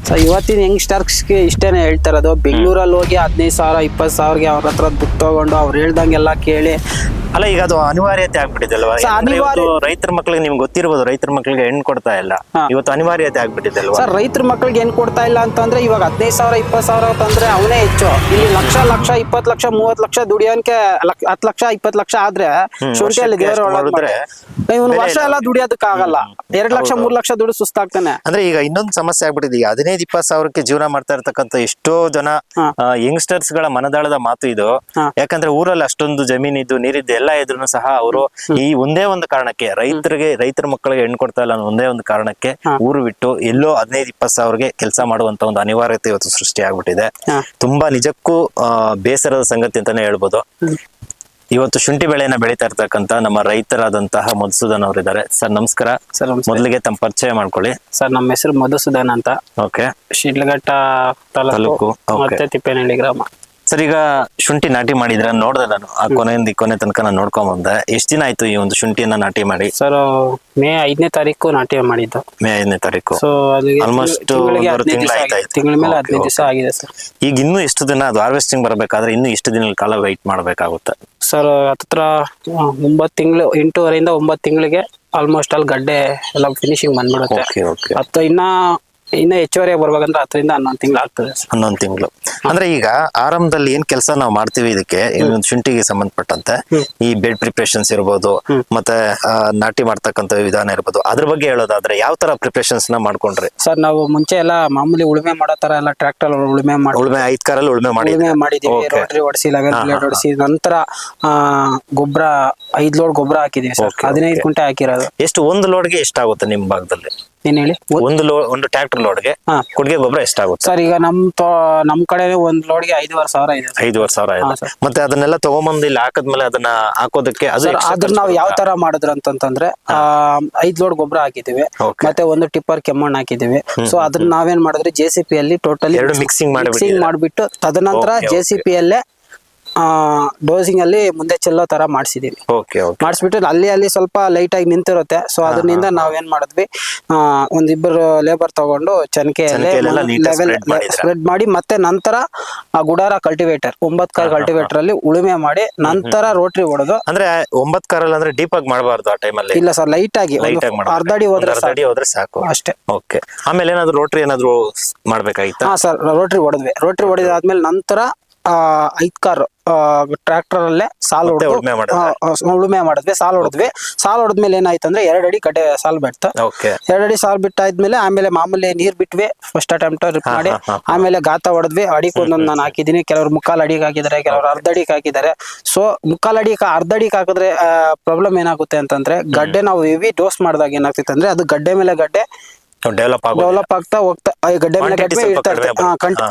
So ಇವತ್ತಿನ ಯಂಗ್ಸ್ಟರ್ಸ್ಗೆ ಇಷ್ಟೇನೆ ಹೇಳ್ತಾರದು, ಬೆಂಗಳೂರಲ್ಲಿ ಹೋಗಿ 15,000 20,000ಗೆ ಅವ್ರ ಹತ್ರ ದುಡ್ಡು ತಗೊಂಡು ಅವ್ರು ಹೇಳ್ದಂಗೆಲ್ಲ ಕೇಳಿ. ಅಲ್ಲ ಈಗ ಅದು ಅನಿವಾರ್ಯತೆ ಆಗ್ಬಿಟ್ಟಿದೆ ಅಲ್ವಾ? ರೈತರ ಮಕ್ಳಿಗೆ ನಿಮ್ಗೆ ಗೊತ್ತಿರ್ಬೋದು, ರೈತರ ಮಕ್ಳಿಗೆ ಹೆಣ್ಣು ಕೊಡ್ತಾ ಇಲ್ಲ, ಇವತ್ತು ಅನಿವಾರ್ಯತೆ ಆಗ್ಬಿಟ್ಟಿದೆ ಅಲ್ವಾ ಸರ್? ರೈತರ ಮಕ್ಳಿಗೆ ಹೆಣ್ಣು ಕೊಡ್ತಾ ಇಲ್ಲ ಅಂತಂದ್ರೆ ಇವಾಗ 15,000 20,000 ತಂದ್ರೆ ಅವನೇ ಹೆಚ್ಚು. ಇಲ್ಲಿ ಲಕ್ಷ 20 ಲಕ್ಷ 30 ಲಕ್ಷ ದುಡಿಯೋನ್ಕೆ 10 ಲಕ್ಷ 20 ಲಕ್ಷ ಆದ್ರೆ ಶುಂಠಿಯಲ್ಲಿ ದೇವರು ಒಳಗಿದ್ರೆ ಇವನು ವರ್ಷ ಎಲ್ಲ ದುಡಿಯೋದಕ್ಕಾಗಲ್ಲ. 2 ಲಕ್ಷ 3 ಲಕ್ಷ ದುಡ್ಡು ಸುಸ್ತಾಗ್ತಾನೆ. ಅಂದ್ರೆ ಈಗ ಇನ್ನೊಂದು ಸಮಸ್ಯೆ ಆಗ್ಬಿಟ್ಟಿದೆ. ಈಗ 15-20 ಸಾವಿರಕ್ಕೆ ಜೀವನ ಮಾಡ್ತಾ ಇರ್ತಕ್ಕಂಥ ಎಷ್ಟೋ ಜನ ಯಂಗ್ಸ್ಟರ್ಸ್ ಗಳ ಮನದಾಳದ ಮಾತು ಇದು. ಯಾಕಂದ್ರೆ ಊರಲ್ಲಿ ಅಷ್ಟೊಂದು ಜಮೀನಿದ್ದು ನೀರಿದ್ದು ಎಲ್ಲ ಇದ್ರು ಸಹ ಅವರು ಈ ಒಂದೇ ಒಂದು ಕಾರಣಕ್ಕೆ ರೈತರ ಮಕ್ಕಳಿಗೆ ಹೆಣ್ಣು ಕೊಡ್ತಾ ಇಲ್ಲ ಅನ್ನೋ ಒಂದೇ ಒಂದು ಕಾರಣಕ್ಕೆ ಊರು ಬಿಟ್ಟು ಎಲ್ಲೋ 15-20 ಸಾವಿರಗೆ ಕೆಲಸ ಮಾಡುವಂತ ಒಂದು ಅನಿವಾರ್ಯತೆ ಇವತ್ತು ಸೃಷ್ಟಿ ಆಗ್ಬಿಟ್ಟಿದೆ. ತುಂಬಾ ನಿಜಕ್ಕೂ ಬೇಸರದ ಸಂಗತಿ ಅಂತಾನೆ ಹೇಳ್ಬೋದು. ಇವತ್ತು ಶುಂಠಿ ಬೆಳೆಯನ್ನ ಬೆಳೀತಾ ಇರ್ತಕ್ಕಂತ ನಮ್ಮ ರೈತರಾದಂತಹ ಮಧುಸೂದನ್ ಅವರು ಇದ್ದಾರೆ. ಸರ್ ನಮಸ್ಕಾರ. ಸರ್ ಮೊದಲಿಗೆ ತಮ್ಮ ಪರಿಚಯ ಮಾಡ್ಕೊಳ್ಳಿ. ಸರ್ ನಮ್ಮ ಹೆಸರು ಮಧುಸೂದನ್ ಅಂತ. ಓಕೆ. ಶಿಡ್ಲಘಟ್ಟ ತಾಲೂಕು ಮತ್ತೆ ತಿಪ್ಪೇನಹಳ್ಳಿ ಗ್ರಾಮ. ಸರ್ ಈಗ ಶುಂಠಿ ನಾಟಿ ಮಾಡಿದ್ರೆ ನೋಡ್ದೆ ನಾನು, ಆ ಕೊನೆಯಿಂದ ಕೊನೆ ತನಕ ನಾನು ನೋಡ್ಕೊಂಡ್ ಬಂದೆ. ಎಷ್ಟು ದಿನ ಆಯ್ತು ಈ ಒಂದು ಶುಂಠಿಯನ್ನ ನಾಟಿ ಮಾಡಿ? ಸರ್ ಮೇ 5ನೇ ತಾರೀಕು ನಾಟಿ ಮಾಡಿದ್ದು. ಮೇ 5ನೇ ತಾರೀಕು. ಸೊ ಆಲ್ಮೋಸ್ಟ್ ತಿಂಗಳ ಮೇಲೆ 15 ದಿವಸ ಆಗಿದೆ ಸರ್. ಈಗ ಇನ್ನೂ ಎಷ್ಟು ದಿನ ಅದು ಹಾರ್ವೆಸ್ಟಿಂಗ್ ಬರಬೇಕಾದ್ರೆ ಇನ್ನೂ ಎಷ್ಟು ದಿನಗಳ ಕಾಲ ವೆಯ್ಟ್ ಮಾಡ್ಬೇಕಾಗುತ್ತೆ ಸರ್? ಹತ್ರ 9 ತಿಂಗಳು, 8.5ರಿಂದ 9 ತಿಂಗಳಿಗೆ ಆಲ್ಮೋಸ್ಟ್ ಅಲ್ಲಿ ಗಡ್ಡೆ ಎಲ್ಲ ಫಿನಿಶಿಂಗ್ ಬಂದ್ಬಿಡುತ್ತೆ. ಇನ್ನ ಹೆಚ್ಚುವರಿಯಾಗಿ ಬರ್ಬೇಕಂದ್ರೆ 10ರಿಂದ 11 ತಿಂಗಳು ಆಗ್ತದೆ. 11 ತಿಂಗಳು ಅಂದ್ರೆ ಈಗ ಆರಂಭದಲ್ಲಿ ಏನ್ ಕೆಲಸ ನಾವು ಮಾಡ್ತೀವಿ ಇದಕ್ಕೆ ಶುಂಠಿಗೆ ಸಂಬಂಧಪಟ್ಟಂತೆ ಈ ಬೆಡ್ ಪ್ರಿಪರೇಷನ್ಸ್ ಇರ್ಬೋದು, ಮತ್ತೆ ನಾಟಿ ಮಾಡ್ತಕ್ಕಂಥ ವಿಧಾನ ಇರ್ಬೋದು, ಅದ್ರ ಬಗ್ಗೆ ಹೇಳೋದಾದ್ರೆ ಯಾವ ತರ ಪ್ರಿಪರೇಷನ್ಸ್ ನ ಮಾಡ್ಕೊಂಡ್ರಿ? ಸರ್ ನಾವು ಮುಂಚೆ ಎಲ್ಲ ಮಾಮೂಲಿ ಉಳುಮೆ ಮಾಡೋ ತರ ಎಲ್ಲ ಟ್ರ್ಯಾಕ್ಟರ್ ಉಳುಮೆ 5 ಕಾರಲ್ಲಿ ಉಳುಮೆ ಮಾಡಿದೀವಿ. ರೋಟರಿ ಹೊಡಿಸಿ, ಲೆವೆಲ್ ಬ್ಲೇಡ್ ಹೊಡಿಸಿ, ನಂತರ ಗೊಬ್ಬರ 5 ಲೋಡ್ ಗೊಬ್ಬರ ಹಾಕಿದೀವಿ ಸರ್. 15 ಕುಂಟೆ ಹಾಕಿರೋದು. ಎಷ್ಟು ಒಂದು ಲೋಡ್ಗೆ ಎಷ್ಟಾಗುತ್ತೆ ನಿಮ್ ಭಾಗದಲ್ಲಿ? ಏನ್ ಹೇಳಿ? ಒಂದು ಟ್ರ್ಯಾಕ್ಟರ್ ಲೋಡ್ಗೆ ಕೊಡುಗೆ ಗೊಬ್ಬರ ಎಷ್ಟಾಗುತ್ತೆ ಸರ್? ಈಗ ನಮ್ ಕಡೆ ಒಂದು ಲೋಡ್ಗೆ 5,500 ಇದೆ. 5,500 ಇದೆ. ಮತ್ತೆ ಅದನ್ನೆಲ್ಲ ತಗೊಂಬಂದು ಇಲ್ಲಿ ಹಾಕದ್ಮೇಲೆ ಅದನ್ನ ಹಾಕೋದಕ್ಕೆ ಅದ್ರ ನಾವು ಯಾವ ತರ ಮಾಡಿದ್ರು ಅಂತಂದ್ರೆ 5 ಲೋಡ್ ಗೊಬ್ಬರ ಹಾಕಿದೀವಿ, ಮತ್ತೆ ಒಂದು ಟಿಪ್ಪರ್ ಕೆಮ್ಮಣ್ಣು ಹಾಕಿದೀವಿ. ಸೊ ಅದನ್ನ ನಾವೇನ್ ಮಾಡಿದ್ರಿ, JCP ಅಲ್ಲಿ ಟೋಟಲಿ ಮಿಕ್ಸಿಂಗ್ ಮಾಡ್ಬಿಟ್ಟು ತದನಂತರ JCP ಅಲ್ಲೇ ಡೋಸಿಂಗ್ ಅಲ್ಲಿ ಮುಂದೆ ಚೆಲ್ಲೋ ತರ ಮಾಡಿಸಿದೀವಿ. ಮಾಡಿಸ್ಬಿಟ್ಟು ಅಲ್ಲಿ ಸ್ವಲ್ಪ ಲೈಟ್ ಆಗಿ ನಿಂತಿರುತ್ತೆ. ಸೊ ಅದರಿಂದ ನಾವೇನ್ ಮಾಡಿದ್ವಿ, ಒಂದಿಬ್ಬರು ಲೇಬರ್ ತಗೊಂಡು ಚನಕೆಯಲ್ಲಿ ಸ್ಪ್ರೆಡ್ ಮಾಡಿ, ಮತ್ತೆ ನಂತರ ಆ ಗುಡಾರ ಕಲ್ಟಿವೇಟರ್ 9 ಕಾರ್ ಕಲ್ಟಿವೇಟರ್ ಅಲ್ಲಿ ಉಳುಮೆ ಮಾಡಿ, ನಂತರ ರೋಟ್ರಿ ಹೊಡೆದು. ಅಂದ್ರೆ 9 ಕಾರಲ್ಲಿ ಅಂದ್ರೆ ಡೀಪ್ ಆಗಿ ಮಾಡಬಾರ್ದು ಆ ಟೈಮ್ ಅಲ್ಲಿ? ಇಲ್ಲ ಸರ್, ಲೈಟ್ ಆಗಿ ಅರ್ಧ ಅಡಿ ಹೋದ್ರೆ ಸಾಕು ಅಷ್ಟೇ. ಓಕೆ. ಆಮೇಲೆ ಏನಾದ್ರು ರೋಟ್ರಿ ಏನಾದ್ರು ಮಾಡ್ಬೇಕಾಗಿತ್ತಾ? ಹಾ ಸರ್, ರೋಟ್ರಿ ಹೊಡೆದಾದ್ಮೇಲೆ ನಂತರ 5 ಕಾರ್ ಟ್ರ್ಯಾಕ್ಟರ್ ಅಲ್ಲೇ ಸಾಲು ಉಳುಮೆ ಮಾಡಿದ್ವಿ. ಸಾಲು ಹೊಡೆದ್ಮೇಲೆ ಏನಾಯ್ತಂದ್ರೆ 2 ಅಡಿ ಕಡೆ ಸಾಲು ಬಿಡ್ತು. 2 ಅಡಿ ಸಾಲು ಬಿಟ್ಟಾದ್ಮೇಲೆ ಆಮೇಲೆ ಮಾಮೂಲಿ ನೀರ್ ಬಿಟ್ವಿ. ಫಸ್ಟ್ ಅಟೆಂಪ್ಟ್ ಮಾಡಿ ಆಮೇಲೆ ಗಾತ ಹೊಡೆದ್ವಿ. ಅಡಿಗೆ ಒಂದೊಂದು ನಾನು ಹಾಕಿದೀನಿ. ಕೆಲವರು 3/4 ಅಡಿಗೆ ಹಾಕಿದ್ದಾರೆ, ಕೆಲವರು ಅರ್ಧ ಅಡಿಗೆ ಹಾಕಿದ್ದಾರೆ. ಸೊ 3/4 ಅಡಿಗೆ ಅರ್ಧ ಅಡಿಗೆ ಹಾಕಿದ್ರೆ ಪ್ರಾಬ್ಲಮ್ ಏನಾಗುತ್ತೆ ಅಂತಂದ್ರೆ, ಗಡ್ಡೆ ನಾವು ಹೆವಿ ಡೋಸ್ ಮಾಡಿದಾಗ ಏನಾಗ್ತೈತೆ ಅಂದ್ರೆ ಅದು ಗಡ್ಡೆ ಮೇಲೆ ಗಡ್ಡೆ ಡೆವಲಪ್ ಆಗ್ತಾ ಹೋಗ್ತಾ ಗಡ್ಡೆ ಮೇಲೆ ಗಡ್ಡೆ ಇರ್ತಾ ಇರ್ತದೆ,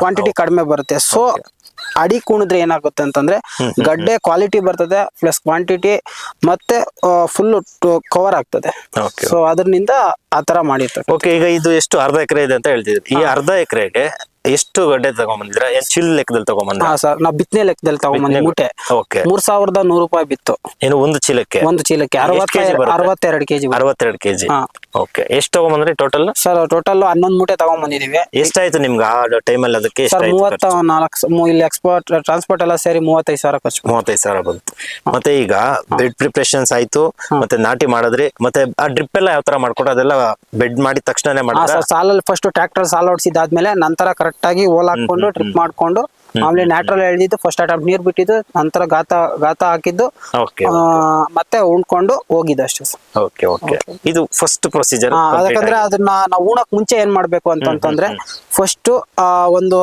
ಕ್ವಾಂಟಿಟಿ ಕಡಿಮೆ ಬರುತ್ತೆ. ಸೊ ಅಡಿ ಕುಣಿದ್ರೆ ಏನಾಗುತ್ತೆ ಅಂತಂದ್ರೆ ಗಡ್ಡೆ ಕ್ವಾಲಿಟಿ ಬರ್ತದೆ, ಪ್ಲಸ್ ಕ್ವಾಂಟಿಟಿ ಮತ್ತೆ ಫುಲ್ ಕವರ್ ಆಗ್ತದೆ. ಸೊ ಅದರಿಂದ ಆತರ ಮಾಡಿರ್ತಾರೆ. ಓಕೆ. ಈಗ ಇದು ಎಷ್ಟು ಅರ್ಧ ಎಕರೆ ಇದೆ ಅಂತ ಹೇಳ್ತಿದ್ರಿ. ಈ ಅರ್ಧ ಎಕರೆಗೆ ಎಷ್ಟು ಗಡ್ಡೆ ತಗೊಂಡ್ಬಂದಿದ್ರ? ಚೀಲ ಲೆಕ್ಕದಲ್ಲಿ ತಗೊಂಡ್ಬಂದ್ರ? ಸರ್ ನಾವು ಬಿತ್ತನೆ ಲೆಕ್ಕದಲ್ಲಿ ತಗೊಂಡ್ಬಂದ್ವಿ. ಮೂಟೆ 3,100 ರೂಪಾಯಿ ಬಿತ್ತು. ಏನು ಒಂದು ಚೀಲಕ್ಕೆ? 62 ಕೆಜಿ. 62 ಕೆಜಿ. ಓಕೆ. ಎಷ್ಟು ತಗೊಂಡ್ಬಂದ್ರಿ ಟೋಟಲ್? ಸರ್ ಟೋಟಲ್ 11 ಮೂಟೆ ತಗೊಂಡ್ಬಂದಿದೀವಿ. ಎಷ್ಟಾಯ್ತು ನಿಮ್ಗೆ ಆ ಟೈಮಲ್ಲಿ? ಅದಕ್ಕೆ 34 ಇಲ್ಲಿ ಎಕ್ಸ್ಪೋರ್ಟ್ ಟ್ರಾನ್ಸ್ಪೋರ್ಟ್ ಎಲ್ಲ ಸೇರಿ 35,000 ಖರ್ಚು. 35,000 ಬಂತು. ಮತ್ತೆ ಈಗ ಬೆಡ್ ಪ್ರಿಪರೇಷನ್ಸ್ ಆಯ್ತು, ಮತ್ತೆ ನಾಟಿ ಮಾಡಿದ್ರಿ, ಮತ್ತೆ ಆ ಡ್ರಿಪ್ ಎಲ್ಲ ಯಾವ ತರ ಮಾಡ್ಕೊಟ್ಟು ಅದೆಲ್ಲ ಬೆಡ್ ಮಾಡಿದ ತಕ್ಷಣ ಮಾಡಿದ್ರೆ? ಸಾಲಲ್ಲಿ ಫಸ್ಟ್ ಟ್ರ್ಯಾಕ್ಟರ್ ಸಾಲ ಹೊಡಿಸಿದಾದ್ಮೇಲೆ ನಂತರ ಕರೆಕ್ಟ್ ಆಗಿ ಹೋಲ್ ಹಾಕೊಂಡು ಡ್ರಿಪ್ ಮಾಡ್ಕೊಂಡು ಆಮೇಲೆ ನ್ಯಾಟ್ರಲ್ ಎಳ್ದಿದ್ದು, ಫಸ್ಟ್ ಅಟೆಂಪ್ಟ್ ನೀರ್ ಬಿಟ್ಟಿದ್ದು, ನಂತರ ಗಾತ ಹಾಕಿದ್ದು, ಮತ್ತೆ ಉಣ್ಕೊಂಡು ಹೋಗಿದ್ದು ಅಷ್ಟೇ. ಇದು ಫಸ್ಟ್ ಪ್ರೊಸೀಜರ್. ಯಾಕಂದ್ರೆ ಅದನ್ನ ನಾವು ಉಣಕ್ ಮುಂಚೆ ಏನ್ ಮಾಡ್ಬೇಕು ಅಂತಂದ್ರೆ, ಫಸ್ಟ್ ಒಂದು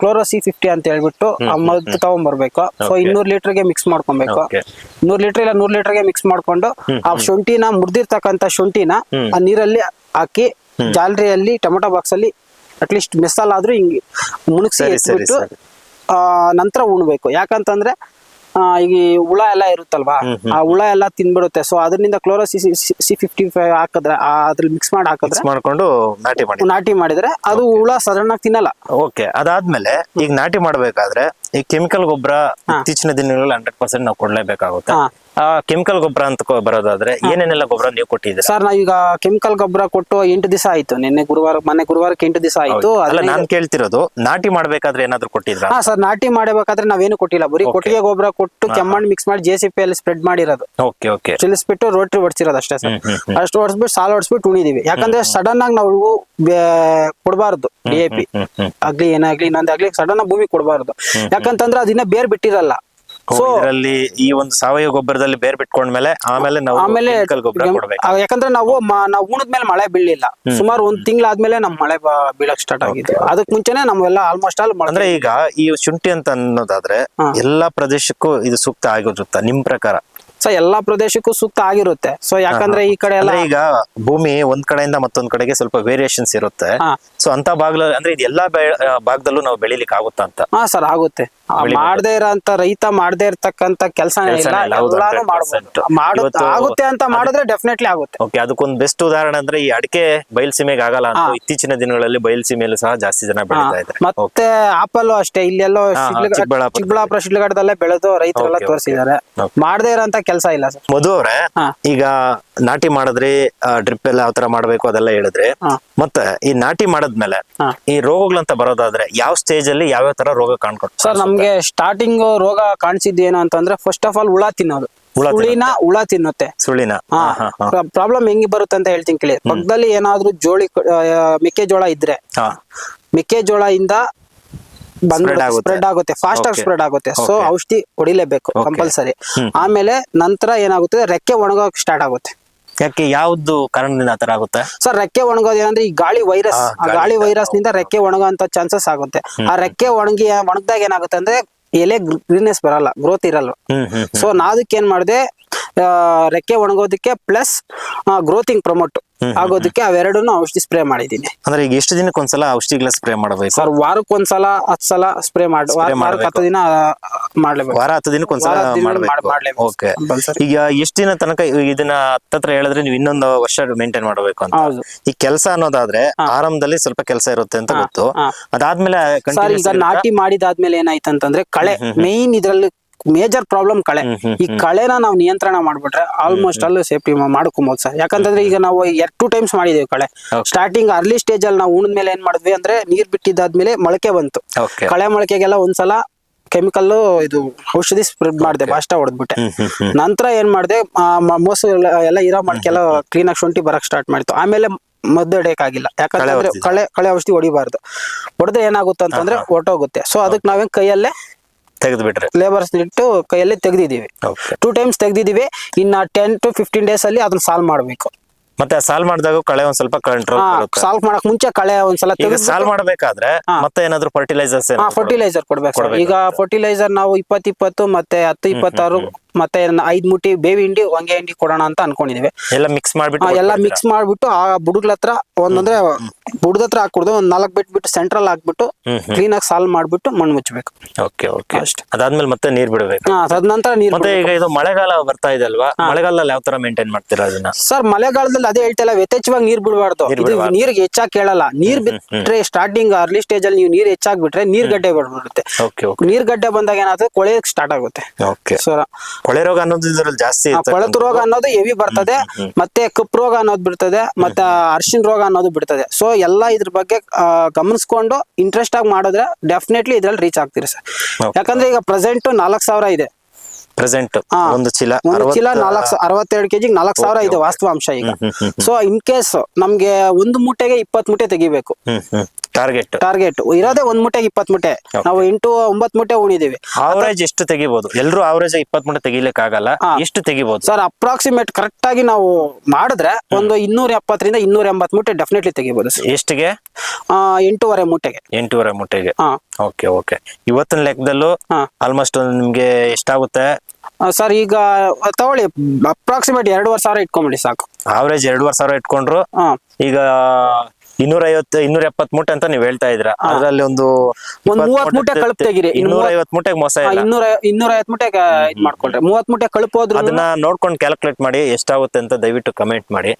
ಕ್ಲೋರೋ C50 ಅಂತ ಹೇಳ್ಬಿಟ್ಟು ಮದ್ದು ತಗೊಂಡ್ಬರ್ಬೇಕು. ಸೊ 200 ಲೀಟರ್ಗೆ ಮಿಕ್ಸ್ ಮಾಡ್ಕೊಬೇಕು. 100 ಲೀಟರ್ ಇಲ್ಲ 100 ಲೀಟರ್ಗೆ ಮಿಕ್ಸ್ ಮಾಡ್ಕೊಂಡು ಆ ಶುಂಠಿನ ಮುರ್ದಿರ್ತಕ್ಕಂಥ ಶುಂಠಿನ ಆ ನೀರಲ್ಲಿ ಹಾಕಿ ಜಾಲರಿಯಲ್ಲಿ ಟೊಮೆಟೊ ಬಾಕ್ಸ್ ಅಲ್ಲಿ ಅಟ್ಲೀಸ್ಟ್ ಮೆಸ್ಸಲ್ ಆದ್ರೂ ಹಿಂಗೆ ಮುಣಗ್ಸಿ ಎತ್ಬಿಟ್ಟು ನಂತರ ಉಣ್ಬೇಕು. ಯಾಕಂತಂದ್ರೆ ಈಗ ಹುಳ ಎಲ್ಲ ಇರುತ್ತಲ್ವಾ, ಆ ಹುಳ ಎಲ್ಲ ತಿನ್ಬಿಡುತ್ತೆ. ಸೊ ಅದರಿಂದ ಕ್ಲೋರೋ C55 ಹಾಕಿದ್ರೆ ಅದ್ರಲ್ಲಿ ಮಿಕ್ಸ್ ಮಾಡ್ಕೊಂಡು ನಾಟಿ ಮಾಡಿದ್ರೆ ಅದು ಹುಳ ಸಾಧಾರಣ ತಿನ್ನಲ್ಲ. ಓಕೆ. ಅದಾದ್ಮೇಲೆ ಈಗ ನಾಟಿ ಮಾಡ್ಬೇಕಾದ್ರೆ ಈ ಕೆಮಿಕಲ್ ಗೊಬ್ಬರ ಇತ್ತೀಚಿನ ದಿನಗಳಲ್ಲಿ 100% ನಾವು ಕೊಡ್ಲೇಬೇಕಾಗುತ್ತೆ. ಕೆಮಿಕಲ್ ಗೊಬ್ಬರ ಅಂತ ಬರೋದಾದ್ರೆ ಏನೇನೆಲ್ಲ ಗೊಬ್ಬರ ನೀವು ಕೊಟ್ಟಿದ್ದೀರಾ? ಸರ್ ನಾವೀಗ ಕೆಮಿಕಲ್ ಗೊಬ್ಬರ ಕೊಟ್ಟು 8 ದಿವಸ ಆಯ್ತು. ಮೊನ್ನೆ ಗುರುವಾರಕ್ಕೆ 8 ದಿವಸ ಆಯ್ತು. ಅಲ್ಲ, ನಾನು ಕೇಳ್ತಿರೋದು ನಾಟಿ ಮಾಡ್ಬೇಕಾದ್ರೆ ಏನಾದ್ರು ಕೊಟ್ಟಿದ್ರಾ? ಸರ್ ನಾಟಿ ಮಾಡಬೇಕಾದ್ರೆ ನಾವೇನು ಕೊಟ್ಟಿಲ್ಲ, ಬರೀ ಕೊಟ್ಟಿಗೆ ಗೊಬ್ಬರ ಕೊಟ್ಟು ಕೆಮ್ಮಣ್ಣು ಮಿಕ್ಸ್ ಮಾಡಿ JCP ಅಲ್ಲಿ ಸ್ಪ್ರೆಡ್ ಮಾಡಿರೋದು. Okay okay. ಚಿಲಿಸ್ಬಿಟ್ಟು ರೋಟ್ರಿ ಹೊಡ್ಸಿರೋದು ಅಷ್ಟೇ ಸರ್. ಅಷ್ಟು ಹೊಡ್ಸ್ಬಿಟ್ಟು ಸಾಲ ಹೊಡ್ಸ್ಬಿಟ್ಟು ಉಣಿದೀವಿ. ಯಾಕಂದ್ರೆ ಸಡನ್ ಆಗಿ ನಾವು ಕೊಡಬಾರ್ದು DAP ಆಗ್ಲಿ ಏನಾಗ್ಲಿ ಇನ್ನೊಂದಾಗ್ಲಿ ಸಡನ್ ಆಗಿ ಭೂಮಿ ಕೊಡಬಾರ್ದು. ಯಾಕಂತಂದ್ರೆ ಅದಿನ್ನ ಬೇರ್ ಬಿಟ್ಟಿರಲ್ಲ. ಸೊ ಇದರಲ್ಲಿ ಈ ಒಂದು ಸಾವಯವ ಗೊಬ್ಬರದಲ್ಲಿ ಬೇರ್ ಬಿಟ್ಕೊಂಡ್ಮೇಲೆ ಆಮೇಲೆ ನಾವು ಕೆಮಿಕಲ್ ಗೊಬ್ಬರ ಕೊಡ್ಬೇಕು. ಯಾಕಂದ್ರೆ ನಾವು ಉಣದ್ಮೇಲೆ ಮಳೆ ಬೀಳಿಲ್ಲ. ಸುಮಾರು 1 ತಿಂಗಳಾದ್ಮೇಲೆ ನಮ್ ಮಳೆ ಬೀಳಕ್ ಸ್ಟಾರ್ಟ್ ಆಗಿದೆ. ಅದಕ್ ಮುಂಚೆನೆ ನಮ್ಗೆಲ್ಲ ಆಲ್ಮೋಸ್ಟ್ ಆಲ್ ಅಂದ್ರೆ ಈಗ ಈ ಶುಂಠಿ ಅಂತ ಅನ್ನೋದಾದ್ರೆ ಎಲ್ಲಾ ಪ್ರದೇಶಕ್ಕೂ ಇದು ಸೂಕ್ತ ಆಗಿರುತ್ತಾ ನಿಮ್ ಪ್ರಕಾರ? ಸೊ ಎಲ್ಲಾ ಪ್ರದೇಶಕ್ಕೂ ಸೂಕ್ತ ಆಗಿರುತ್ತೆ. ಸೊ ಯಾಕಂದ್ರೆ ಈ ಕಡೆ ಎಲ್ಲ ಈಗ ಭೂಮಿ ಒಂದ್ ಕಡೆಯಿಂದ ಮತ್ತೊಂದ್ ಕಡೆಗೆ ಸ್ವಲ್ಪ ವೇರಿಯೇಷನ್ಸ್ ಇರುತ್ತೆ. ಸೊ ಅಂತ ಭಾಗದಲ್ಲಿ ಅಂದ್ರೆ ಇದು ಎಲ್ಲಾ ಭಾಗದಲ್ಲೂ ನಾವು ಬೆಳಿಲಿಕ್ಕೆ ಆಗುತ್ತಾ ಅಂತ? ಸರ್ ಆಗುತ್ತೆ. ಮಾಡದೇ ಇರೋಂತ ರೈತ ಮಾಡದೇ ಇರ್ತಕ್ಕಂತ ಕೆಲಸನೇ ಇಲ್ಲ, ಎಲ್ಲಾನು ಮಾಡ್ಬೋದು. ಆಗುತ್ತೆ ಅಂತ ಮಾಡಿದ್ರೆ ಡೆಫಿನೆಟ್ಲಿ ಆಗುತ್ತೆ. ಓಕೆ, ಅದಕ್ಕೊಂದು ಬೆಸ್ಟ್ ಉದಾಹರಣೆ ಅಂದ್ರೆ ಈ ಅಡಿಕೆ ಬಯಲ್ಸೀಮೆಗೆ ಆಗಲ್ಲ ಅಂತ ಇತ್ತೀಚಿನ ದಿನಗಳಲ್ಲಿ ಬಯಲ್ಸೀಮೆಯಲ್ಲೂ ಸಹ ಜಾಸ್ತಿ ಜನ ಬೆಳೀತಾ ಇದ್ದಾರೆ. ಮತ್ತೆ ಆಪಲ್ ಅಷ್ಟೇ, ಇಲ್ಲೆಲ್ಲೋ ಚಿಕ್ಕಬಳ್ಳಾಪುರ ಶಿಡ್ಲಘಟ್ಟದಲ್ಲೇ ಬೆಳೆದು ರೈತರೆಲ್ಲ ತೋರಿಸಿದ್ದಾರೆ. ಮಾಡದೇ ಇರೋಂತ ಕೆಲಸ ಇಲ್ಲ ಸರ್. ಮಧು ಅವ್ರೆ, ಈಗ ನಾಟಿ ಮಾಡಿದ್ರಿ, ಡ್ರಿಪ್ ಎಲ್ಲ ಯಾವ ತರ ಮಾಡ್ಬೇಕು ಅದೆಲ್ಲ ಹೇಳಿದ್ರಿ. ಮತ್ತೆ ಈ ನಾಟಿ ಮಾಡದ್ಮೇಲೆ ಈ ರೋಗಗಳಂತ ಬರೋದಾದ್ರೆ ಯಾವ ಸ್ಟೇಜ್ ಅಲ್ಲಿ ಯಾವ ತರ ರೋಗ ಕಾಣ್ಕೊಂಡು? ಸರ್ ನಮ್ಗೆ ಸ್ಟಾರ್ಟಿಂಗ್ ರೋಗ ಕಾಣಿಸಿದ್ದು ಏನು ಅಂತಂದ್ರೆ ಫಸ್ಟ್ ಆಫ್ ಆಲ್ ಹುಳ ತಿನ್ನೋದು. ಹುಳ ತಿನ್ನುತ್ತೆ. ಸುಳಿನ ಪ್ರಾಬ್ಲಮ್ ಹೆಂಗ್ ಬರುತ್ತೆ ಅಂತ ಹೇಳ್ತೀನಿ ಕೇಳಿ. ಪಕ್ಕದಲ್ಲಿ ಏನಾದ್ರೂ ಮೆಕ್ಕೆಜೋಳ ಇದ್ರೆ ಮೆಕ್ಕೆಜೋಳ ಇಂದ ಸ್ಪ್ರೆಡ್ ಆಗುತ್ತೆ, ಫಾಸ್ಟ್ ಆಗಿ ಸ್ಪ್ರೆಡ್ ಆಗುತ್ತೆ. ಸೊ ಔಷಧಿ ಹೊಡಿಲೇಬೇಕು ಕಂಪಲ್ಸರಿ. ಆಮೇಲೆ ನಂತರ ಏನಾಗುತ್ತೆ, ರೆಕ್ಕೆ ಒಣಗೋಕ್ ಸ್ಟಾರ್ಟ್ ಆಗುತ್ತೆ. ಯಾಕೆ, ಯಾವ್ದು ಕಾರಣದಿಂದ ಆತರ ಆಗುತ್ತೆ ಸರ್? ರೆಕ್ಕೆ ಒಣಗೋದು ಏನಂದ್ರೆ ಈ ಗಾಳಿ ವೈರಸ್, ಆ ಗಾಳಿ ವೈರಸ್ ನಿಂದ ರೆಕ್ಕೆ ಒಣಗುವಂತ ಚಾನ್ಸಸ್ ಆಗುತ್ತೆ. ಆ ರೆಕ್ಕೆ ಒಣಗಿದಾಗ ಏನಾಗುತ್ತೆ ಅಂದ್ರೆ ಎಲೆ ಗ್ರೀನ್ನೆಸ್ ಬರಲ್ಲ, ಗ್ರೋತ್ ಇರಲ್ಲ. ಸೊ ನಾದಕ್ಕೆ ಏನ್ ಮಾಡಿದೆ, ರೆಕ್ಕೆ ಒಣಗೋದಕ್ಕೆ ಪ್ಲಸ್ ಗ್ರೋತಿಂಗ್ ಪ್ರಮೋಟ್ ಆಗೋದಕ್ಕೆ ಅವೆರಡನ್ನು ಔಷಧಿ ಸ್ಪ್ರೇ ಮಾಡಿದೀನಿ. ಅಂದ್ರೆ ಈಗ ಎಷ್ಟು ದಿನಕ್ಕೆ ಒಂದ್ಸಲ ಔಷಧಿಗಳ ಸ್ಪ್ರೇ ಮಾಡಬೇಕು ಸರ್? ವಾರಕ್ಕೆ ಒಂದ್ಸಲ 10 ಸಲ ಸ್ಪ್ರೇ ಮಾಡಿ, ವಾರಕ್ಕೆ 10 ದಿನ ಮಾಡ್ಲೇಬೇಕು. ವಾರ 10 ದಿನಕ್ಕೆ ಒಂದ್ಸಲ ಮಾಡ್ಬೇಕು. ಓಕೆ. ಈಗ ಎಷ್ಟು ದಿನ ತನಕ ಇದನ್ನ ಹತ್ತತ್ರ ಹೇಳಿದ್ರೆ ನೀವು ಇನ್ನೊಂದು ವರ್ಷ ಮೇಂಟೈನ್ ಮಾಡಬೇಕು ಅಂತ? ಈ ಕೆಲಸ ಅನ್ನೋದಾದ್ರೆ ಆರಂಭದಲ್ಲಿ ಸ್ವಲ್ಪ ಕೆಲಸ ಇರುತ್ತೆ ಅಂತ ಗೊತ್ತು. ಅದಾದ್ಮೇಲೆ ಸರ್ ಈಗ ನಾಟಿ ಮಾಡಿದಾದ್ಮೇಲೆ ಏನಾಯ್ತು ಅಂತಂದ್ರೆ ಕಳೆ ಮೇನ್ ಇದ್ರಲ್ಲಿ ಮೇಜರ್ ಪ್ರಾಬ್ಲಮ್ ಕಳೆ. ಈ ಕಳೆನ ನಾವು ನಿಯಂತ್ರಣ ಮಾಡ್ಬಿಟ್ರೆ ಆಲ್ಮೋಸ್ಟ್ ಅಲ್ಲಿ ಸೇಫ್ಟಿ ಮಾಡ್ಕೊಬಹುದು ಸರ್. ಯಾಕಂತಂದ್ರೆ ಈಗ ನಾವು 2 ಟೈಮ್ಸ್ ಮಾಡಿದೀವಿ ಕಳೆ. ಸ್ಟಾರ್ಟಿಂಗ್ ಅರ್ಲಿ ಸ್ಟೇಜ್ ಅಲ್ಲಿ ನಾವು ಉಣಿದ್ಮೇಲೆ ಏನ್ ಮಾಡಿದ್ವಿ ಅಂದ್ರೆ ನೀರ್ ಬಿಟ್ಟಿದ್ದಾದ್ಮೇಲೆ ಮೊಳಕೆ ಬಂತು. ಕಳೆ ಮೊಳಕೆಗೆಲ್ಲ ಒಂದ್ಸಲ ಕೆಮಿಕಲ್ ಇದು ಔಷಧಿ ಸ್ಪ್ರೆಡ್ ಮಾಡಿದೆ, ಬಾಷ್ಟ ಹೊಡೆದ್ಬಿಟ್ಟೆ. ನಂತರ ಏನ್ ಮಾಡಿದೆ, ಮೋಸ ಎಲ್ಲ ಇರೋ ಮೊಳಕೆಲ್ಲ ಕ್ಲೀನ್ ಆಗಿ ಶುಂಠಿ ಬರಕ್ ಸ್ಟಾರ್ಟ್ ಮಾಡಿತ್ತು. ಆಮೇಲೆ ಮದ್ದು ಹೊಡೆಯಕ್ಕಾಗಿಲ್ಲ, ಯಾಕಂತಂದ್ರೆ ಕಳೆ ಔಷಧಿ ಹೊಡಿಬಾರ್ದು. ಹೊಡೆದ್ರೆ ಏನಾಗುತ್ತೆ ಅಂತಂದ್ರೆ ಹೊರಟೋಗುತ್ತೆ. ಸೊ ಅದಕ್ಕೆ ನಾವೇ ಕೈಯಲ್ಲೇ ತೆಗೆದ್ಬಿಟ್ರೆ ಲೇಬರ್ಸ್ ಇಟ್ಟು ಕೈಯಲ್ಲಿ ತೆಗ್ದಿದೀವಿ. 2 ಟೈಮ್ಸ್ ತೆಗ್ದಿದೀವಿ. ಇನ್ನ 10 to 15 ಡೇಸ್ ಅಲ್ಲಿ ಅದನ್ನ ಸಾಲ್ವ್ ಮಾಡ್ಬೇಕು. ಮತ್ತೆ ಸಾಲ್ವ್ ಮಾಡಿದಾಗ ಕಳೆ ಒಂದ್ ಸ್ವಲ್ಪ ಕಂಟ್ರೋಲ್ ಬರುತ್ತೆ. ಸಾಲ್ವ್ ಮಾಡಕ್ ಮುಂಚೆ ಕಳೆ ಒಂದ್ಸಲ ಸಾಲ್ವ್ ಮಾಡ್ಬೇಕಾದ್ರೆ ಮತ್ತೆ ಏನಾದ್ರು ಫರ್ಟಿಲೈಸರ್ಸ್ ಕೊಡ್ಬೇಕು. ಈಗ ಫರ್ಟಿಲೈಸರ್ ನಾವು 20-20 ಮತ್ತೆ 10-26 ಮತ್ತೆ 5 ಮುಟ್ಟಿ ಬೇವಿ ಹಿಂಡಿ ಹೊಂಗೆ ಹಿಂಡಿ ಕೊಡೋಣ ಅಂತ ಅನ್ಕೊಂಡಿದೀವಿ. ಎಲ್ಲ ಮಿಕ್ಸ್ ಮಾಡ್ಬಿಟ್ಟು ಆ ಬುಡಗಳ ಹತ್ರ ಒಂದಂದ್ರೆ ಬುಡದ ಹತ್ರ ಹಾಕುದು, 1 4 ಬಿಟ್ಟು ಸೆಂಟ್ರಲ್ ಹಾಕ್ಬಿಟ್ಟು ಕ್ಲೀನ್ ಆಗಿ ಸಾಲ್ವ್ ಮಾಡ್ಬಿಟ್ಟು ಮಣ್ಣು ಮುಚ್ಚಬೇಕು. ಅದಾದ್ಮೇಲೆ ಮತ್ತೆ ನೀರ್ ಬಿಡಬೇಕು. ತದನಂತರ ನೀರ್. ಮತ್ತೆ ಈಗ ಇದು ಮಳೆಗಾಲ ಬರ್ತಾ ಇದೆ ಅಲ್ವಾ, ಮಳೆಗಾಲದಲ್ಲಿ ಯಾವ ತರ ಮೇಂಟೈನ್ ಮಾಡ್ತೀರಾ ಅದನ್ನ? ಸರ್ ಮಳೆಗಾಲದಲ್ಲಿ ಅದೇ ಹೇಳ್ತಾ ಇಲ್ಲ, ಯಥೇಚ್ಛವಾಗಿ ನೀರ್ ಬಿಡಬಾರ್ದು. ನೀರಿಗೆ ಹೆಚ್ಚಾಗಿ ಕೇಳಲ್ಲ. ನೀರ್ ಬಿಟ್ರೆ ಸ್ಟಾರ್ಟಿಂಗ್ ಅರ್ಲಿ ಸ್ಟೇಜ್ ಅಲ್ಲಿ ನೀವು ನೀರ್ ಹೆಚ್ಚಾಗಿ ಬಿಟ್ರೆ ನೀರ್ ಗಡ್ಡೆ ಬಿಡುತ್ತೆ. ನೀರ್ ಗಡ್ಡೆ ಬಂದಾಗ ಏನಾಗುತ್ತೆ, ಕೊಳೆಯಕ್ಕೆ ಸ್ಟಾರ್ಟ್ ಆಗುತ್ತೆ. ಕೊಳೆ ರೋಗ ಅನ್ನೋದು ಇದ್ರಲ್ಲಿ ಜಾಸ್ತಿ, ಕೊಳೆತು ರೋಗ ಅನ್ನೋದು ಹೆವಿ ಬರ್ತದೆ. ಮತ್ತೆ ಕಪ್ಪು ರೋಗ ಅನ್ನೋದು ಬಿಡ್ತದೆ, ಮತ್ತೆ ಅರ್ಶಿನ್ ರೋಗ ಅನ್ನೋದು ಬಿಡ್ತದೆ. ಸೊ ಎಲ್ಲ ಇದ್ರ ಬಗ್ಗೆ ಗಮನಿಸ್ಕೊಂಡು ಇಂಟ್ರೆಸ್ಟ್ ಆಗಿ ಮಾಡಿದ್ರೆ ಡೆಫಿನೆಟ್ಲಿ ಇದ್ರಲ್ಲಿ ರೀಚ್ ಆಗ್ತೀರಿ ಸರ್. ಯಾಕಂದ್ರೆ ಈಗ ಪ್ರೆಸೆಂಟ್ 4,000 ಇದೆ. ಒಂದು ಚೀಲ 62 ಕೆಜಿಗೆ 4,000 ಇದೆ ವಾಸ್ತವಾಂಶ ಈಗ. ಸೊ ಇನ್ ಕೇಸ್ ನಮ್ಗೆ 1 ಮೂಟೆಗೆ 20 ಮೂಟೆ ತೆಗಿಬೇಕು. ಟಾರ್ಗೆಟ್ ಇರೋದೇ 1 ಮೂಟೆಗೆ 20 ಮೂಟೆ. ನಾವು 8-9 ಮೂಟೆ ಉಣಿದೀವಿ. ಅವರೇಜ್ ಎಷ್ಟು ತೆಗಿಬಹುದು? ಎಲ್ಲರೂ ಅವರೇಜ್ 20 ಮೂಟೆ ತೆಗಿಲಿಕ್ಕೆ ಆಗಲ್ಲ, ಎಷ್ಟು ತೆಗಿಬಹುದು ಸರ್? ಅಪ್ರಾಕ್ಸಿಮೇಟ್ ಕರೆಕ್ಟ್ ಆಗಿ ನಾವು ಮಾಡಿದ್ರೆ ಒಂದು 270ರಿಂದ 280 ಮೂಟೆ ಡೆಫಿನೆಟ್ಲಿ ತೆಗಿಬಹುದು. ಎಷ್ಟಿಗೆ? 8.5 ಮೂಟೆಗೆ. 8.5 ಮೂಟೆಗೆ. ಓಕೆ. ಇವತ್ತಿನ ಲೆಕ್ಕದಲ್ಲೂ ಆಲ್ಮೋಸ್ಟ್ ನಿಮ್ಗೆ ಎಷ್ಟಾಗುತ್ತೆ ಸರ್? ಈಗ ತಗೊಳ್ಳಿ, ಅಪ್ರಾಕ್ಸಿಮೇಟ್ 2,500 ಇಟ್ಕೊಂಬಿಡಿ ಸಾಕು. ಅವರೇಜ್ 2,500 ಇಟ್ಕೊಂಡ್ರು ಈಗ 250-270 ಮೂಟೆ ಅಂತ ನೀವ್ ಹೇಳ್ತಾ ಇದ್ರ. ಅದ್ರಲ್ಲಿ ಒಂದು 30 ಮೂಟೆ ಕಳುಪ್ ತೆಗಿರಿ. 250 ಮೂಟೆಗೆ ಮೋಸ ಇಲ್ಲ. 250 ಮೂಟೆಗೆ ಇದ್ ಮಾಡ್ಕೊಳ್ರಿ. 30 ಮೂಟೆ ಕಳುಪೋದ್ರು ಅದನ್ನ ನೋಡ್ಕೊಂಡು ಕ್ಯಾಲ್ಕುಲೇಟ್ ಮಾಡಿ ಎಷ್ಟಾಗುತ್ತೆ ಅಂತ ದಯವಿಟ್ಟು ಕಮೆಂಟ್ ಮಾಡಿ.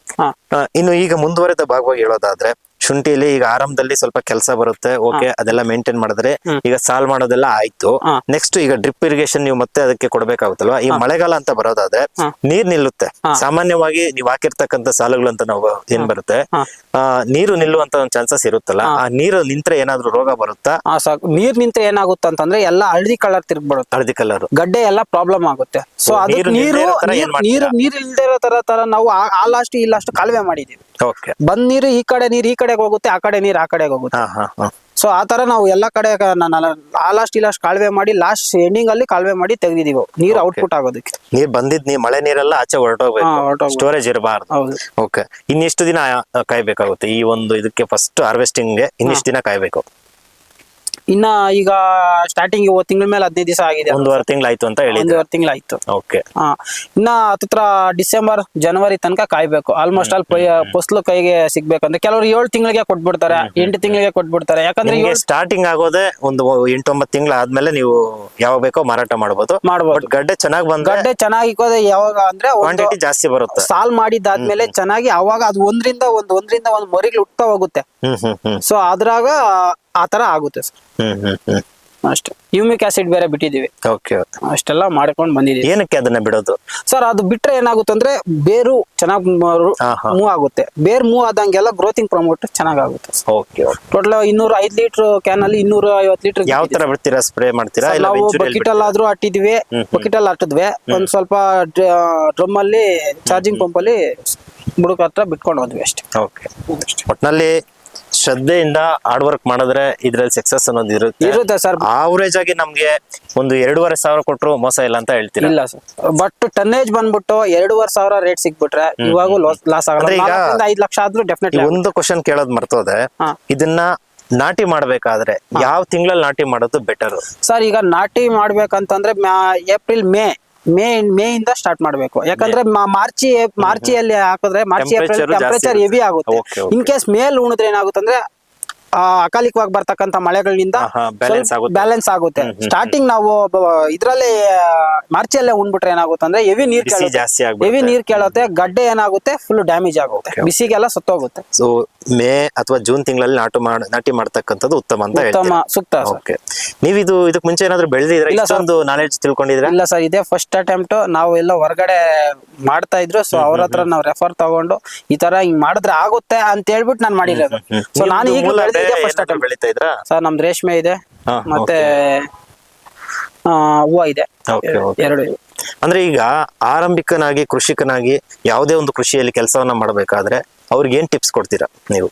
ಇನ್ನು ಈಗ ಮುಂದುವರೆದ ಭಾಗವಾಗಿ ಹೇಳೋದಾದ್ರೆ, ಶುಂಠಿಲಿ ಈಗ ಆರಂಭದಲ್ಲಿ ಸ್ವಲ್ಪ ಕೆಲಸ ಬರುತ್ತೆ, ಓಕೆ, ಅದೆಲ್ಲ ಮೇಂಟೈನ್ ಮಾಡಿದ್ರೆ ಈಗ ಸಾಲ್ ಮಾಡೋದೆಲ್ಲ ಆಯ್ತು. ನೆಕ್ಸ್ಟ್ ಈಗ ಡ್ರಿಪ್ ಇರಿಗೇಷನ್ ನೀವು ಮತ್ತೆ ಅದಕ್ಕೆ ಕೊಡ್ಬೇಕಾಗುತ್ತಲ್ವಾ. ಈ ಮಳೆಗಾಲ ಅಂತ ಬರೋದಾದ್ರೆ ನೀರ್ ನಿಲ್ಲುತ್ತೆ. ಸಾಮಾನ್ಯವಾಗಿ ನೀವು ಹಾಕಿರ್ತಕ್ಕಂಥ ಸಾಲುಗಳು ಅಂತ ನಾವು ಏನ್ ಬರುತ್ತೆ, ನೀರು ನಿಲ್ಲುವಂತ ಒಂದು ಚಾನ್ಸಸ್ ಇರುತ್ತಲ್ಲ, ಆ ನೀರು ನಿಂತ್ರೆ ಏನಾದ್ರು ರೋಗ ಬರುತ್ತಾ? ನೀರ್ ನಿಂತ್ರೆ ಏನಾಗುತ್ತೆ ಅಂತಂದ್ರೆ ಎಲ್ಲ ಹಳದಿ ಕಲರ್ ತಿರ್ಗ್ಬಿಡುತ್ತೆ, ಹಳದಿ ಕಲರ್ ಗಡ್ಡೆ ಎಲ್ಲ ಪ್ರಾಬ್ಲಮ್ ಆಗುತ್ತೆ. ಸೊ ಅದಕ್ಕೆ ನೀರು ಇಲ್ದೇ ಇರೋ ತರ ನಾವು ಆ ಲಾಸ್ಟ್ ಈ ಲಾಸ್ಟ್ ಕಾಲುವೆ ಮಾಡಿದೀವಿ. ಓಕೆ, ಬಂದ್ ನೀರು ಈ ಕಡೆ ನೀರು ಈ ಕಡೆಗೆ ಹೋಗುತ್ತೆ, ಆ ಕಡೆ ನೀರು ಆ ಕಡೆಗೆ ಹೋಗುತ್ತೆ. ಸೊ ಆ ತರ ನಾವು ಎಲ್ಲಾ ಕಡೆ ಆ ಲಾಸ್ಟ್ ಈ ಲಾಸ್ಟ್ ಕಾಲುವೆ ಮಾಡಿ ಲಾಸ್ಟ್ ಎಂಡಿಂಗ್ ಅಲ್ಲಿ ಕಾಲುವೆ ಮಾಡಿ ತೆಗ್ದಿದೀವಿ ನೀರು ಔಟ್ಪುಟ್ ಆಗೋದಕ್ಕೆ. ನೀರ್ ಬಂದಿದ್ ಮಳೆ ನೀರೆಲ್ಲ ಆಚೆ ಹೊರಟೋಗ್ಬೇಕು, ಸ್ಟೋರೇಜ್ ಇರಬಾರ್ದು. ಓಕೆ, ಇನ್ನೆಷ್ಟು ದಿನ ಕಾಯ್ಬೇಕಾಗುತ್ತೆ ಈ ಒಂದು ಇದಕ್ಕೆ ಫಸ್ಟ್ ಹಾರ್ವೆಸ್ಟಿಂಗ್ ಗೆ? ಇನ್ನಿಷ್ಟು ದಿನ ಕಾಯ್ಬೇಕು? ಇನ್ನ ಈಗ ಸ್ಟಾರ್ಟಿಂಗ್ ತಿಂಗಳ ಮೇಲೆ 15 ದಿವಸ ಆಗಿದೆ, 1.5 ತಿಂಗಳಾಯ್ತು ಅಂತ ಹೇಳಿ. 1.5 ತಿಂಗಳಾಯ್ತು. ಓಕೆ, ಇನ್ನ ಹತ್ರ ಡಿಸೆಂಬರ್ ಜನವರಿ ತನಕ ಕಾಯ್ಬೇಕು. ಆಲ್ಮೋಸ್ಟ್ ಆಲ್ ಫಸಲು ಕೈಗೆ ಸಿಗ್ಬೇಕಂದ್ರೆ ಕೆಲವರು 7 ತಿಂಗಳಿಗೆ ಕೊಟ್ಬಿಡ್ತಾರೆ, 8 ತಿಂಗಳಿಗೆ ಕೊಟ್ಬಿಡ್ತಾರೆ. ಯಾಕಂದ್ರೆ ಸ್ಟಾರ್ಟಿಂಗ್ ಆಗೋದೇ ಒಂದು 8-9 ತಿಂಗಳ ಆದ್ಮೇಲೆ ನೀವು ಯಾವಾಗ ಬೇಕೋ ಮಾರಾಟ ಮಾಡಬಹುದು. ಗಡ್ಡೆ ಚೆನ್ನಾಗಿ ಬಂದ್ರೆ, ಗಡ್ಡೆ ಚೆನ್ನಾಗಿ ಯಾವಾಗ ಅಂದ್ರೆ ಕ್ವಾಂಟಿಟಿ ಜಾಸ್ತಿ ಬರುತ್ತೆ. ಸಾಲ್ ಮಾಡಿದ್ದಾದ್ಮೇಲೆ ಚೆನ್ನಾಗಿ ಅವಾಗ ಅದು ಒಂದ್ರಿಂದ ಒಂದು ಮರಿಗಳು ಹುಟ್ತಾ ಹೋಗುತ್ತೆ. ಸೊ ಅದ್ರಾಗ ಆತರ ಆಗುತ್ತೆ ಸರ್. ಅಷ್ಟೇ. ಹ್ಯೂಮಿಕ್ ಆಸಿಡ್ ಬೇರೆ ಬಿಟ್ಟಿದೀವಿ. ಓಕೆ, ಅಷ್ಟೆಲ್ಲ ಮಾಡ್ಕೊಂಡು ಬಂದಿದೀವಿ. ಏನಕ್ಕೆ ಅದನ್ನ ಬಿಡೋದು ಸರ್? ಅದು ಬಿಟ್ರೆ ಏನಾಗುತ್ತೆ ಅಂದ್ರೆ ಬೇರು ಚೆನ್ನಾಗಿ ಮೂವ್ ಆಗುತ್ತೆ. ಬೇರ್ ಮೂವ್ ಆದಂಗೆಲ್ಲ ಗ್ರೋತಿಂಗ್ ಪ್ರಮೋಟ್ ಚೆನ್ನಾಗುತ್ತೆ. ಓಕೆ, ಟೋಟಲ್ 205 ಲೀಟರ್ ಕ್ಯಾನ್ ಅಲ್ಲಿ 250 ಲೀಟರ್. ಯಾವ ತರ ಬಿಡ್ತೀರಾ? ಸ್ಪ್ರೇ ಮಾಡ್ತೀರಾ? ನಾವು ಬಕೆಟ್ ಅಲ್ಲಾದ್ರೂ ಅಟ್ಟಿದ್ವಿ, ಬಕೆಟ್ ಅಲ್ಲಿ ಅಟ್ಟಿದ್ವಿ. ಒಂದ್ ಸ್ವಲ್ಪ ಡ್ರಮ್ ಅಲ್ಲಿ ಚಾರ್ಜಿಂಗ್ ಪಂಪ್ ಅಲ್ಲಿ ಬುಡಕ ಹತ್ರ ಬಿಟ್ಕೊಂಡು ಹೋದ್ವಿ ಅಷ್ಟೇ. ಓಕೆ, ಒಟ್ನಲ್ಲಿ ಶ್ರದ್ಧೆಯಿಂದ ಹಾರ್ಡ್ ವರ್ಕ್ ಮಾಡಿದ್ರೆ ಇದ್ರಲ್ಲಿ ಸಕ್ಸಸ್ ಅನ್ನೋದು ಇರುತ್ತೆ ಸರ್. ಆವರೇಜ್ ಆಗಿ ನಮ್ಗೆ ಒಂದು 2,500 ಕೊಟ್ಟರು ಮೋಸ ಇಲ್ಲ ಅಂತ ಹೇಳ್ತೀರಾ? ಇಲ್ಲ ಸರ್, ಬಟ್ ಟನ್ನೇಜ್ ಬಂದ್ಬಿಟ್ಟು 2,500 ರೇಟ್ ಸಿಕ್ಬಿಟ್ರೆ ಇವಾಗ ಲಾಸ್ ಆಗಲ್ಲ. 5 ಲಕ್ಷ ಆದ್ರೂ ಡೆಫಿನೆಟ್ಲಿ. ಒಂದು ಕ್ವಶನ್ ಕೇಳೋದ್ ಮರ್ತೋದೆ, ಇದನ್ನ ನಾಟಿ ಮಾಡ್ಬೇಕಾದ್ರೆ ಯಾವ ತಿಂಗಳಲ್ಲಿ ನಾಟಿ ಮಾಡೋದು ಬೆಟರ್ ಸರ್? ಈಗ ನಾಟಿ ಮಾಡ್ಬೇಕಂತಂದ್ರೆ ಏಪ್ರಿಲ್ ಮೇ ಇಂದ ಸ್ಟಾರ್ಟ್ ಮಾಡ್ಬೇಕು. ಯಾಕಂದ್ರೆ ಮಾರ್ಚಿಯಲ್ಲಿ ಹಾಕಿದ್ರೆ ಮಾರ್ಚ್ ಏಪ್ರಿಲ್ ಟೆಂಪರೇಚರ್ ಹೆವಿ ಆಗುತ್ತೆ. ಇನ್ ಕೇಸ್ ಮೇಲ್ ಉಣಿದ್ರೆ ಏನಾಗುತ್ತೆ ಅಂದ್ರೆ ಅಕಾಲಿಕವಾಗಿ ಬರ್ತಕ್ಕಂಥ ಮಳೆಗಳಿಂದ ಬ್ಯಾಲೆನ್ಸ್ ಆಗುತ್ತೆ. ಸ್ಟಾರ್ಟಿಂಗ್ ನಾವು ಇದ್ರಲ್ಲಿ ಮಾರ್ಚಲ್ಲೇ ಉಣ್ಬಿಟ್ರೆ ಏನಾಗುತ್ತೆ ಅಂದ್ರೆ ಹೆವಿ ನೀರ್ ಕೇಳುತ್ತೆ, ಗಡ್ಡೆ ಏನಾಗುತ್ತೆ ಫುಲ್ ಡ್ಯಾಮೇಜ್ ಆಗುತ್ತೆ, ಬಿಸಿಗೆಲ್ಲ ಸತ್ತೋಗುತ್ತೆ. ಸೊ ಮೇ ಅಥವಾ ಜೂನ್ ತಿಂಗಳಲ್ಲಿ ನಾಟಿ ಮಾಡ್ತಕ್ಕಂಥದ್ದು ಉತ್ತಮ ಅಂತ ಸೂಕ್ತ. ನೀವು ಇದಕ್ಕೆ ಮುಂಚೆ ಏನಾದ್ರು ಬೆಳೆದಿದ್ರೆ ಇಷ್ಟೊಂದು ನಾಲೆಡ್ಜ್ ತಿಳ್ಕೊಂಡಿದ್ರೆ? ಇಲ್ಲ ಸರ್, ಇದೇ ಫಸ್ಟ್ ಅಟೆಂಪ್ಟ್. ನಾವು ಎಲ್ಲ ಹೊರಗಡೆ ಮಾಡ್ತಾ ಇದ್ರು, ಸೊ ಅವ್ರ ಹತ್ರ ನಾವು ರೆಫರ್ ತಗೊಂಡು ಈ ತರ ಹಿಂಗ್ ಮಾಡಿದ್ರೆ ಆಗುತ್ತೆ ಅಂತ ಹೇಳ್ಬಿಟ್ಟು ನಾನು ಮಾಡಿರೋದು. ಸೊ ನಾನು ಈಗ ಬೆಳೀತಾ ಇದ್ರಾ ಸರ್? ನಮ್ದು ರೇಷ್ಮೆ ಇದೆ, ಮತ್ತೆ ಹೂವ ಇದೆ, ಎರಡು. ಅಂದ್ರೆ ಈಗ ಆರಂಭಿಕನಾಗಿ ಕೃಷಿಕನಾಗಿ ಯಾವುದೇ ಒಂದು ಕೃಷಿಯಲ್ಲಿ ಕೆಲಸವನ್ನ ಮಾಡ್ಬೇಕಾದ್ರೆ ಅವ್ರಿಗೆ ಏನ್ ಟಿಪ್ಸ್ ಕೊಡ್ತೀರಾ ನೀವು?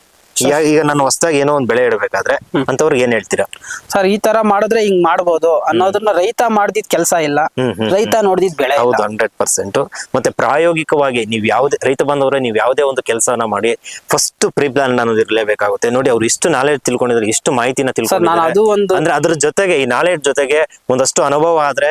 ಈಗ ನಾನು ಹೊಸದಾಗಿ ಏನೋ ಒಂದು ಬೆಳೆ ಇಡಬೇಕಾದ್ರೆ ಅಂತವ್ರಿಗೆ ಏನ್ ಹೇಳ್ತೀರಾ? ಸರ್, ಈ ತರ ಮಾಡಿದ್ರೆ ಹಿಂಗ್ ಮಾಡ್ಬೋದು ಅನ್ನೋದನ್ನ ರೈತ ಮಾಡ್ದಿದ್ ಕೆಲಸ ಇಲ್ಲ, ರೈತ ನೋಡ್ದಿದ್ ಬೆಳೆ. ಹೌದು, 100%. ಮತ್ತೆ ಪ್ರಾಯೋಗಿಕವಾಗಿ ರೈತ ಬಂದವ್ರೆ ನೀವು ಯಾವುದೇ ಒಂದು ಕೆಲಸನ ಮಾಡಿ ಫಸ್ಟ್ ಪ್ರೀ ಪ್ಲಾನ್ ಅನ್ನೋದು ಇರಲೇಬೇಕಾಗುತ್ತೆ. ನೋಡಿ, ಅವ್ರು ಇಷ್ಟು ನಾಲೆಡ್ಜ್ ತಿಳ್ಕೊಂಡಿದ್ರೆ, ಇಷ್ಟು ಮಾಹಿತಿನ ತಿಳ್ಕೊಂಡಿದ್ದಾರೆ ಅಂದ್ರೆ ಅದ್ರ ಜೊತೆಗೆ ಈ ನಾಲೆಡ್ಜ್ ಜೊತೆಗೆ ಒಂದಷ್ಟು ಅನುಭವ ಆದ್ರೆ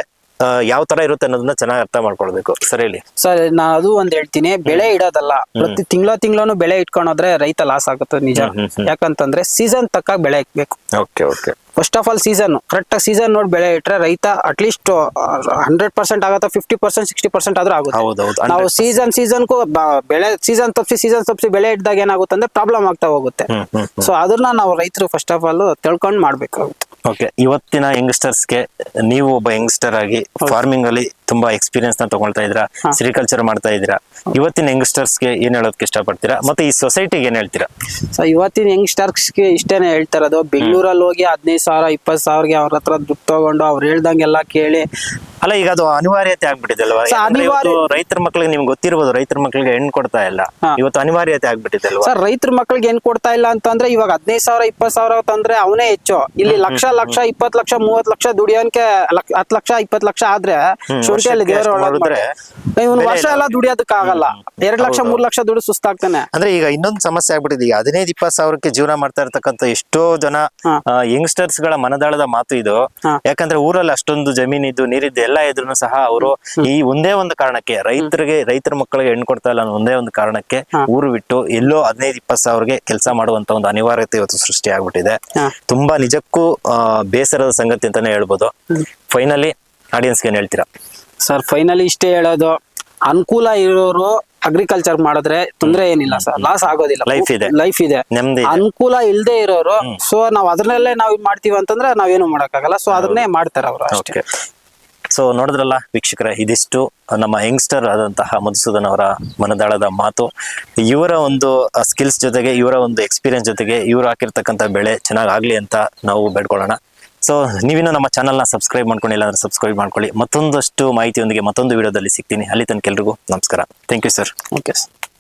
ಯಾವ ತರ ಇರುತ್ತೆ ಅನ್ನೋದನ್ನ ಚೆನ್ನಾಗಿ ಅರ್ಥ ಮಾಡ್ಕೊಳ್ಬೇಕು. ಸರಿ ಹೇಳಿ ಸರ್. ನಾನು ಅದು ಒಂದ್ ಹೇಳ್ತೀನಿ, ಬೆಳೆ ಇಡೋದಲ್ಲ, ಪ್ರತಿ ತಿಂಗಳು ಬೆಳೆ ಇಟ್ಕೊಂಡ್ರೆ ರೈತ ಲಾಸ್ ಆಗುತ್ತೆ ನಿಜ. ಯಾಕಂತಂದ್ರೆ ಸೀಸನ್ ತಕ್ಕ ಬೆಳೆ ಇಕ್ಬೇಕು. ಫಸ್ಟ್ ಆಫ್ ಆಲ್ ಕರೆಕ್ಟ್ ಆಗಿ ಸೀಸನ್ ನೋಡಿ ಬೆಳೆ ಇಟ್ರೆ ರೈತ ಅಟ್ಲೀಸ್ಟ್ 100% ಆಗತ್ತ, 50% 60% ಆದ್ರೂ ಆಗುತ್ತೆ. ನಾವು ಸೀಸನ್ಗೂ ಬೆಳೆ ತಪ್ಪಿಸಿ ಬೆಳೆ ಇಟ್ಟಾಗ ಏನಾಗುತ್ತೆ ಅಂದ್ರೆ ಪ್ರಾಬ್ಲಮ್ ಆಗ್ತಾ ಹೋಗುತ್ತೆ. ಸೊ ಅದನ್ನ ನಾವು ರೈತರು ಫಸ್ಟ್ ಆಫ್ ಆಲ್ ತಿಳ್ಕೊಂಡು ಮಾಡ್ಬೇಕಾಗುತ್ತೆ. ಓಕೆ, ಇವತ್ತಿನ ಯಂಗ್ಸ್ಟರ್ಸ್ಗೆ ನೀವು ಒಬ್ಬ ಯಂಗ್ಸ್ಟರ್ ಆಗಿ ಫಾರ್ಮಿಂಗ್ ಅಲ್ಲಿ ತುಂಬಾ ಎಕ್ಸ್ಪೀರಿಯನ್ಸ್ ನ ತಗೊಳ್ತಾ ಇದ್ದೀರಾ, ಸಿರಿಕಲ್ಚರ್ ಮಾಡ್ತಾ ಇದ್ದೀರಾ. ಇವತ್ತಿನ ಯಂಗ್ಸ್ಟರ್ಸ್ಗೆ ಏನ್ ಹೇಳೋದಕ್ಕೆ ಇಷ್ಟಪಡ್ತೀರಾ, ಮತ್ತೆ ಈ ಸೊಸೈಟಿಗೆ ಏನ್ ಹೇಳ್ತೀರಾ? ಸೊ ಇವತ್ತಿನ ಯಂಗ್ಸ್ಟರ್ಸ್ಗೆ ಇಷ್ಟೇನೆ ಹೇಳ್ತಾ ಇರೋದು, ಬೆಂಗಳೂರಲ್ಲಿ ಹೋಗಿ 15,000 20,000ಗೆ ಅವ್ರ ಹತ್ರ ದುಡ್ಡು ತಗೊಂಡು ಅವ್ರು ಹೇಳ್ದಂಗೆಲ್ಲ ಕೇಳಿ. ಅಲ್ಲ, ಈಗ ಅದು ಅನಿವಾರ್ಯತೆ ಆಗ್ಬಿಟ್ಟಿದೆ ಅಲ್ವಾ? ರೈತರ ಮಕ್ಳಿಗೆ ನಿಮ್ಗೆ ಗೊತ್ತಿರ್ಬೋದು, ರೈತರ ಮಕ್ಳಿಗೆ ಹೆಣ್ಣು ಕೊಡ್ತಾ ಇಲ್ಲ, ಇವತ್ತು ಅನಿವಾರ್ಯತೆ ಆಗ್ಬಿಟ್ಟಿದೆ ಅಲ್ವಾ? ಸರ್, ರೈತರ ಮಕ್ಳಿಗೆ ಹೆಣ್ಣು ಕೊಡ್ತಾ ಇಲ್ಲ ಅಂತಂದ್ರೆ ಇವಾಗ 15,000 20,000 ತಂದ್ರೆ ಅವನೇ ಹೆಚ್ಚು. ಇಲ್ಲಿ ಲಕ್ಷ 20 ಲಕ್ಷ 30 ಲಕ್ಷ ದುಡಿಯೋನ್ಕೆ 10 ಲಕ್ಷ 20 ಲಕ್ಷ ಆದ್ರೆ ಶುಂಠಿಯಲ್ಲಿ ದೇವರ ಒಳಗೆ ಇವನು ವರ್ಷ ಎಲ್ಲ ದುಡಿಯೋದಕ್ಕೆ ಆಗಲ್ಲ. 2 ಲಕ್ಷ 3 ಲಕ್ಷ ದುಡ್ಡು ಸುಸ್ತಾಗ್ತಾನೆ. ಅಂದ್ರೆ ಈಗ ಇನ್ನೊಂದು ಸಮಸ್ಯೆ ಆಗ್ಬಿಟ್ಟಿದೆ. 15-20 ಸಾವಿರಕ್ಕೆ ಜೀವನ ಮಾಡ್ತಾ ಇರ್ತಕ್ಕಂಥ ಎಷ್ಟೋ ಜನ ಯಂಗ್ಸ್ಟರ್ಸ್ ಗಳ ಮನದಾಳದ ಮಾತು ಇದು. ಯಾಕಂದ್ರೆ ಊರಲ್ಲಿ ಅಷ್ಟೊಂದು ಜಮೀನಿದ್ದು ನೀರಿದ್ದು ಎಲ್ಲ ಇದ್ರು ಸಹ ಅವರು ಈ ಒಂದೇ ಒಂದು ಕಾರಣಕ್ಕೆ ರೈತರ ಮಕ್ಕಳಿಗೆ ಹೆಣ್ಣು ಕೊಡ್ತಾ ಇಲ್ಲ ಅನ್ನೋ ಒಂದೇ ಒಂದು ಕಾರಣಕ್ಕೆ ಊರು ಬಿಟ್ಟು ಎಲ್ಲೋ 15-20 ಸಾವಿರಗೆ ಕೆಲಸ ಮಾಡುವಂತ ಒಂದು ಅನಿವಾರ್ಯತೆ ಇವತ್ತು ಸೃಷ್ಟಿ ಆಗ್ಬಿಟ್ಟಿದೆ. ತುಂಬಾ ನಿಜಕ್ಕೂ ಬೇಸರದ ಸಂಗತಿ ಅಂತಾನೆ ಹೇಳ್ಬೋದು. ಫೈನಲಿ ಆಡಿಯನ್ಸ್ಗೆ ಏನ್ ಹೇಳ್ತೀರಾ? ಸರ್, ಫೈನಲಿ ಇಷ್ಟೇ ಹೇಳೋದು, ಅನುಕೂಲ ಇರೋರು ಅಗ್ರಿಕಲ್ಚರ್ ಮಾಡಿದ್ರೆ ತೊಂದ್ರೆ ಏನಿಲ್ಲ ಸರ್, ಲಾಸ್ ಆಗೋದಿಲ್ಲ. Life ಇದೆ. ಲೈಫ್ ಇದೆ. ನೆಮ್ಮದಿ ಇದೆ. ಅನುಕೂಲ ಇಲ್ದೇ ಇರೋರು, ಸೊ ನಾವ್ ಅದ್ರಲ್ಲೇ ನಾವ್ ಇದ್ ಮಾಡ್ತೀವಿ ಅಂತಂದ್ರೆ ನಾವೇನು ಮಾಡಕ್ಕಾಗಲ್ಲ. ಸೊ ಅದನ್ನೇ ಮಾಡ್ತಾರೆ ಅವರು ಅಷ್ಟೇ. ಸೊ ನೋಡಿದ್ರಲ್ಲ ವೀಕ್ಷಕರೇ, ಇದಿಷ್ಟು ನಮ್ಮ ಯಂಗ್ಸ್ಟರ್ ಆದಂತಹ ಮಧುಸೂದನ್ ಅವರ ಮನದಾಳದ ಮಾತು. ಇವರ ಒಂದು ಸ್ಕಿಲ್ಸ್ ಜೊತೆಗೆ, ಇವರ ಒಂದು ಎಕ್ಸ್ಪೀರಿಯನ್ಸ್ ಜೊತೆಗೆ, ಇವ್ರು ಹಾಕಿರ್ತಕ್ಕಂಥ ಬೆಳೆ ಚೆನ್ನಾಗ್ ಆಗ್ಲಿ ಅಂತ ನಾವು ಬೇಡ್ಕೊಳ್ಳೋಣ. ಸೊ ನೀವಿನ್ನು ನಮ್ಮ ಚಾನಲ್ನ ಸಬ್ಸ್ಕ್ರೈಬ್ ಮಾಡ್ಕೊಂಡಿಲ್ಲ ಅಂದ್ರೆ ಸಬ್ಸ್ಕ್ರೈಬ್ ಮಾಡ್ಕೊಳ್ಳಿ. ಮತ್ತೊಂದಷ್ಟು ಮಾಹಿತಿಯೊಂದಿಗೆ ಮತ್ತೊಂದು ವಿಡಿಯೋದಲ್ಲಿ ಸಿಗ್ತೀನಿ. ಅಲ್ಲಿ ತನಕ ಎಲ್ರಿಗೂ ನಮಸ್ಕಾರ. Thank you sir. Okay sir.